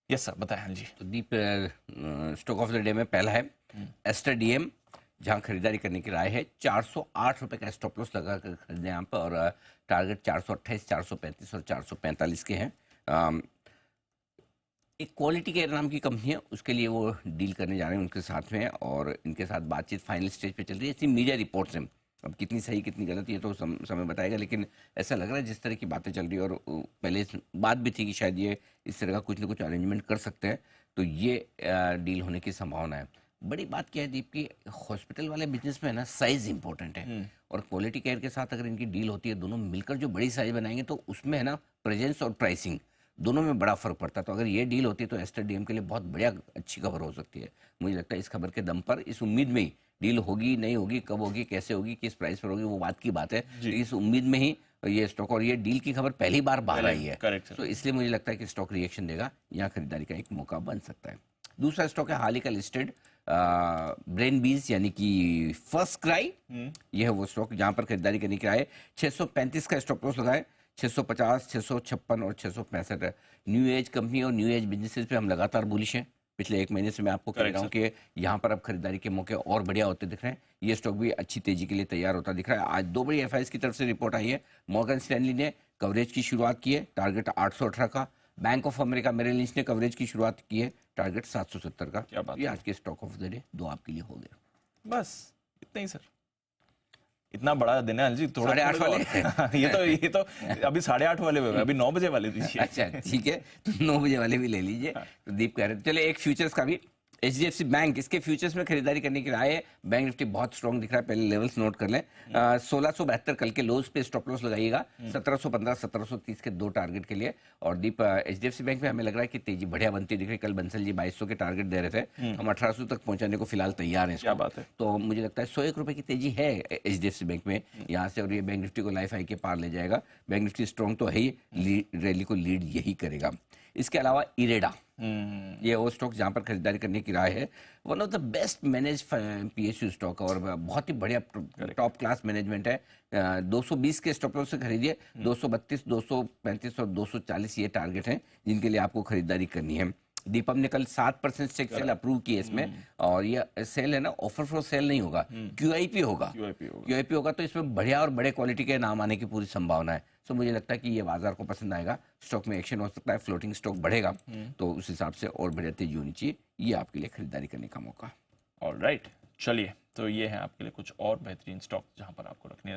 Yes sir, बताएं। हाँ जी। तो दीप, स्टॉक ऑफ द डे में पहला है एस्टर डीएम, जहां खरीदारी करने की राय है। 408 रुपए का स्टॉप लॉस लगा कर खरीदे यहाँ पर, और टारगेट 428, 435 और 445 के हैं। अम, एक क्वालिटी केयर नाम की कंपनी है, उसके लिए वो डील करने जा रहे हैं उनके साथ में, और इनके साथ बातचीत फाइनल स्टेज पे चल रही है। ऐसी मीडिया रिपोर्ट्स हैं, अब कितनी सही कितनी गलत ये तो समय बताएगा, लेकिन ऐसा लग रहा है जिस तरह की बातें चल रही है, और पहले बात भी थी कि शायद ये इस तरह का कुछ ना कुछ अरेंजमेंट कर सकते हैं, तो ये डील होने की संभावना है। बड़ी बात क्या है दीप की, हॉस्पिटल वाले बिजनेस में है ना, साइज इंपॉर्टेंट है, और क्वालिटी केयर के साथ अगर इनकी डील होती है, दोनों मिलकर जो बड़ी साइज बनाएंगे, तो उसमें है ना प्रेजेंस और प्राइसिंग दोनों में बड़ा फर्क पड़ता है। तो अगर ये डील होती है तो एस्टर डीएम के लिए बहुत बढ़िया अच्छी खबर हो सकती है। मुझे लगता है इस खबर के दम पर, इस उम्मीद में ही, डील होगी नहीं होगी, कब होगी, कैसे होगी, किस प्राइस पर होगी, वो बात की बात है, जी। इस उम्मीद में ही ये स्टॉक, और ये डील की खबर पहली बार बाहर आई है, करेक्ट तो सर। इसलिए मुझे लगता है कि स्टॉक रिएक्शन देगा, यहाँ खरीदारी का एक मौका बन सकता है। दूसरा स्टॉक है हाल ही का लिस्टेड ब्रेन बीज, यानी कि फर्स्ट क्राई। ये है वो स्टॉक जहां पर खरीदारी करने की राय है। 635 का स्टॉप लॉस लगाए, 650, 656 और 665 है। न्यू एज कंपनी और न्यू एज बिजनेसेस पे हम लगातार बुलिश हैं। पिछले एक महीने से मैं आपको कह Correct, रहा हूँ कि यहाँ पर अब खरीदारी के मौके और बढ़िया होते दिख रहे हैं। ये स्टॉक भी अच्छी तेजी के लिए तैयार होता दिख रहा है। आज दो बड़ी एफआईएस की तरफ से रिपोर्ट आई है। मॉर्गन स्टैनली ने कवरेज की शुरुआत की है, टारगेट 818 का। Bank of America Merrill Lynch ने कवरेज की शुरुआत की है, टारगेट 770 का। क्या बात ये है। आज के स्टॉक ऑफ द डे दो आपके लिए हो गए। बस इतना ही सर। इतना बड़ा दिन है अनिल जी, थोड़ा 8:30 थोड़ा वाले और। ये तो अभी 8:30 वाले हुए हैं, अभी 9 बजे वाले दीजिए। अच्छा ठीक है, तो 9 बजे वाले भी ले लीजिए। तो दीप कह रहे थे, चले एक फ्यूचर्स का भी, एचडीएफसी बैंक, इसके फ्यूचर्स में खरीदारी करने की राय है। बैंक निफ्टी बहुत स्ट्रॉन्ग दिख रहा है, पहले लेवल्स नोट कर लें। 1672 कल के लोज पे स्टॉप लॉस लगाइएगा, 1715, 1730 के दो टारगेट के लिए। और दीप, एचडीएफसी बैंक में हमें लग रहा है कि तेजी बढ़िया बनती दिख रही है। कल बंसल जी 2200 के टारगेट दे रहे थे, हम 1800 तक पहुंचाने को फिलहाल तैयार हैं क्या इसको। बात है। तो मुझे लगता है 101 रुपए की तेजी है एचडीएफसी बैंक में यहाँ से, और ये बैंक निफ्टी को लाइफ हाई के पार ले जाएगा। बैंक निफ्टी स्ट्रॉन्ग तो है ही, रैली को लीड यही करेगा। इसके अलावा इरेडा, ये वो स्टॉक जहां पर खरीदारी करने की राय है। One of the best manage PSU stock, और बहुत ही बढ़िया टॉप क्लास मैनेजमेंट है। 220 के स्टॉप लॉस से खरीदिए, 232, 235 और 240 ये टारगेट हैं जिनके लिए आपको खरीदारी करनी है। दीपम ने कल 7% स्टेक सेल अप्रूव की है इसमें, और ये सेल है ना, ऑफर फॉर सेल नहीं होगा, क्यूआईपी होगा। क्यूआईपी होगा तो इसमें बढ़िया और बड़े क्वालिटी के नाम आने की पूरी संभावना है। सो मुझे लगता है कि ये बाजार को पसंद आएगा, स्टॉक में एक्शन हो सकता है, फ्लोटिंग स्टॉक बढ़ेगा, तो उस हिसाब से और बढ़िया तेजी होनी चाहिए। ये आपके लिए खरीदारी करने का मौका। ऑलराइट, चलिए, तो ये है आपके लिए कुछ और बेहतरीन स्टॉक जहां पर आपको रखनी है।